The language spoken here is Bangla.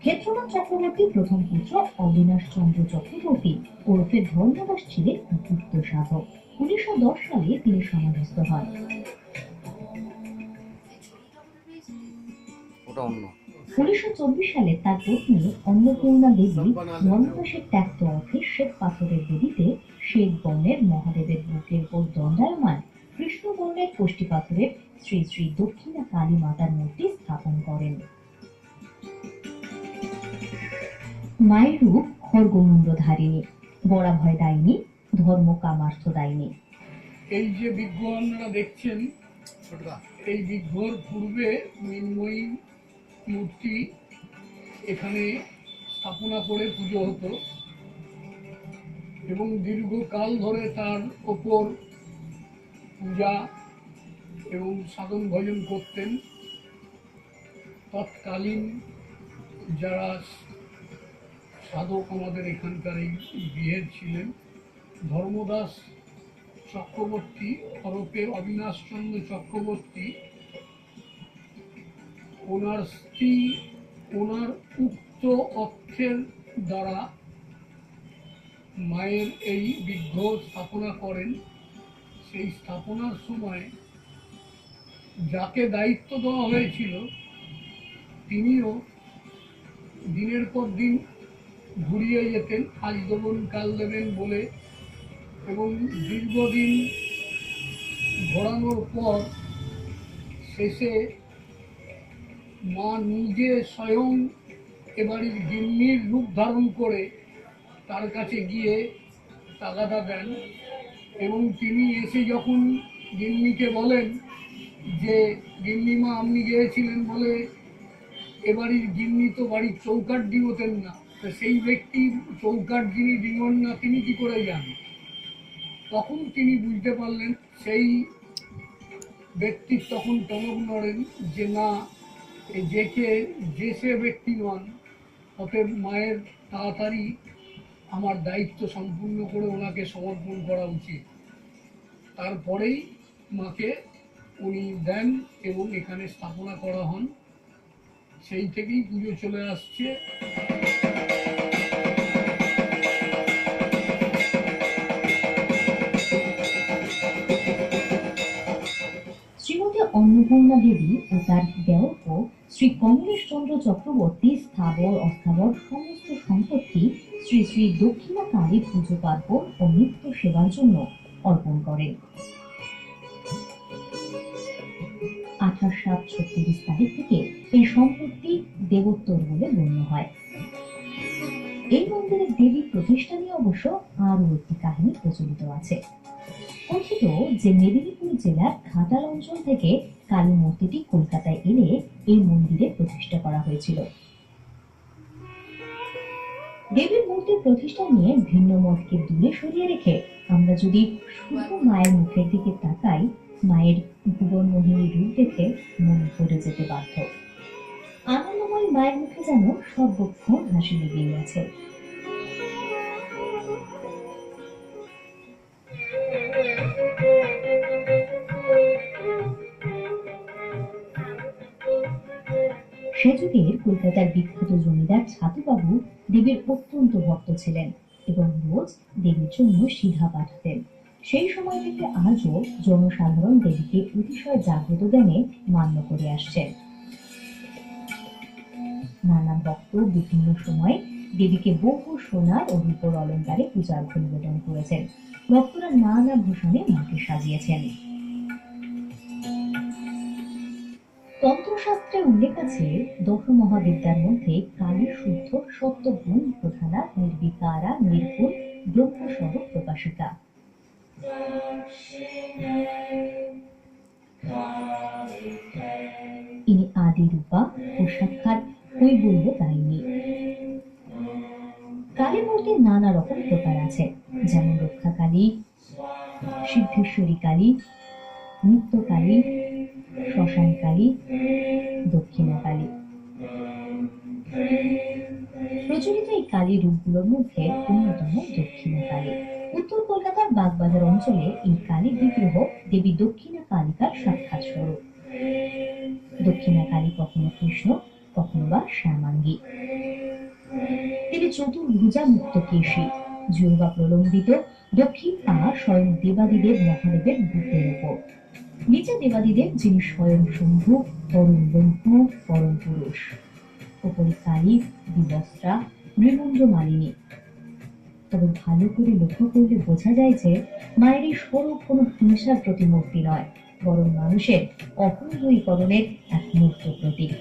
ক্ষেত্রনাথ চক্রবর্তী প্রথম পুত্র অবিনাশ চন্দ্র চক্রবর্তী ওরফে ধর্মদাস ছিলেন গুপ্ত সাধক। 1910 সালে তিনি সমাধিস্থ হন। 1924 সালে তার পত্নী অন্নপূর্ণা দেবী ধর্মদাসের ত্যাক্ত অর্থে শ্বেত পাথরের বেদিতে শ্বেত বর্ণের মহাদেবের বুকের উপর দণ্ডায়মান কৃষ্ণ বর্ণের কোষ্ঠী পাথরের শ্রী শ্রী দক্ষিণা কালী মাতার মূর্তি স্থাপন করেন। মায়ের রূপ খড়গমুণ্ডধারিণী, বরাভয় দায়িনী, ধর্ম কামার্থ দায়িনী। এই যে বিগ্রহ আপনারা দেখছেন, এই বিগ্রহের পূর্বে মৃন্ময়ী মূর্তি এখানে স্থাপনা করে পুজো হতো এবং দীর্ঘকাল ধরে তার ওপর পূজা এবং সাধন ভজন করতেন। তৎকালীন যারা সাধক আমাদের এখানকার এই বিহের ছিলেন, ধর্মদাস চক্রবর্তী ওরফে অবিনাশ চন্দ্র চক্রবর্তী, ওনার স্ত্রী ওনার উক্ত অর্থের দ্বারা মায়ের এই বিগ্রহ স্থাপনা করেন। সেই স্থাপনার সময় যাকে দায়িত্ব দেওয়া হয়েছিল তিনিও দিনের পর দিন ঘুরিয়ে যেতেন, আজ দেবেন কাল দেবেন বলে, এবং দীর্ঘদিন ঘোরানোর পর শেষে মা নিজে স্বয়ং এবাড়ির গিন্নির রূপ ধারণ করে তার কাছে গিয়ে তাগাদা দেন এবং তিনি এসে যখন গিন্নিকে বলেন যে গিন্নিমা আপনি গিয়েছিলেন বলে এবাড়ির গিন্নি তো বাড়ির চৌকাঠ ডিঙোতেন না, তো সেই ব্যক্তির চৌকাঠ যিনি ডিঙন না তিনি কি করে যান? তখন তিনি বুঝতে পারলেন, সেই ব্যক্তির তখন টনক নড়েন যে না, যে সে ব্যক্তি নন, অতএব মায়ের তাড়াতাড়ি আমার দায়িত্ব সম্পূর্ণ করে ওনাকে সমর্পণ করা উচিত। তারপরেই মাকে উনি দেন এবং এখানে স্থাপনা করা হন। সেই থেকেই পুজো চলে আসছে। শ্রীমতী অন্নপূর্ণা দেবী ও তার দেওর শ্রী কমলেশ চন্দ্র চক্রবর্তী স্থাবর অস্থাবর সমস্ত সম্পত্তি শ্রী শ্রী দক্ষিণা কালী পুজো পার্বণ ও নিত্য সেবার জন্য অর্পণ করেন। 28/7/36 তারিখ থেকে এই সম্পত্তি দেবোত্তর বলে গণ্য হয়। এই মন্দিরের দেবী প্রতিষ্ঠা নিয়ে অবশ্য আরও একটি কাহিনী প্রচলিত আছে। কথিত যে মেদিনীপুর জেলার ঘাটাল অঞ্চল থেকে কালী মূর্তিটি কলকাতায় এনে এই মন্দিরে প্রতিষ্ঠা করা হয়েছিল। দেবীর মূর্তির প্রতিষ্ঠা নিয়ে ভিন্ন মতকে দূরে সরিয়ে রেখে আমরা যদি শুধু মায়ের মুখের দিকে তাকাই, মায়ের ভুবন মোহিনী রূপ দেখে মন ভরে যেতে বাধ্য। আনন্দময় মায়ের মুখে যেন সর্বক্ষণ হাসি লেগেই আছে। সে যুগের কলকাতার বিখ্যাত জমিদার ছাতুবাবু দেবীর অত্যন্ত ভক্ত ছিলেন এবং রোজ দেবীর জন্য সিধা পাঠাতেন। সেই সময় থেকে আজও জনসাধারণ দেবীকে অতিশয় জাগ্রত জ্ঞানে মান্য করে আসছেন। নানা ভক্ত বিভিন্ন সময় দেবীকে বহু সোনার ও রূপোর অলঙ্কারে পূজার্ঘ নিবেদন করেছেন। ভক্তরা নানা ভূষণে মাকে সাজিয়েছেন। তন্ত্রশাস্ত্রে উল্লেখ আছে, দশ মহাবিদ্যার মধ্যে কালী শুদ্ধ সত্যগুণ প্রধানা নির্বিকারা নির্গুণ ব্রহ্মস্বরূপ প্রকাশিকা। ইনি আদি রূপা ও সাক্ষাৎ কৈবল্য দায়িনী। কালী মূর্তির নানা রকম প্রকার আছে, যেমন রক্ষা কালী, সিদ্ধেশ্বরী কালী, নিত্য কালী, শ্মশান কালী, দক্ষিণা কালী। প্রচলিত এই কালী রূপগুলোর মধ্যে অন্যতম দক্ষিণা কালী। উত্তর কলকাতার বাগবাজার অঞ্চলে এই কালী বিগ্রহ দেবী দক্ষিণা কালিকার সাক্ষাৎ স্বরূপ। দক্ষিণা কালী কখনো কৃষ্ণ, কখনো বা শ্যামাঙ্গী। তিনি চতুর্ভুজা মুক্ত কেশী, জিহ্বা প্রলম্বিত, দক্ষিণ পা স্বয়ং দেবাদিদেব মহাদেবের বুকের উপর। নিচে দেবাদিদেব, যিনি স্বয়ং শম্ভু, পরম ব্রহ্ম, পরম পুরুষ। উপরে কালী, বিবস্ত্রা, নৃমুঞ্জ মালিনী। তবে ভালো করে লক্ষ্য করলে বোঝা যায় যে মায়ের এই স্বরূপ কোনো হিংসার প্রতিমূর্তি নয়, বরং মানুষের অপূর্ণীকরণের এক মূর্ত প্রতীক।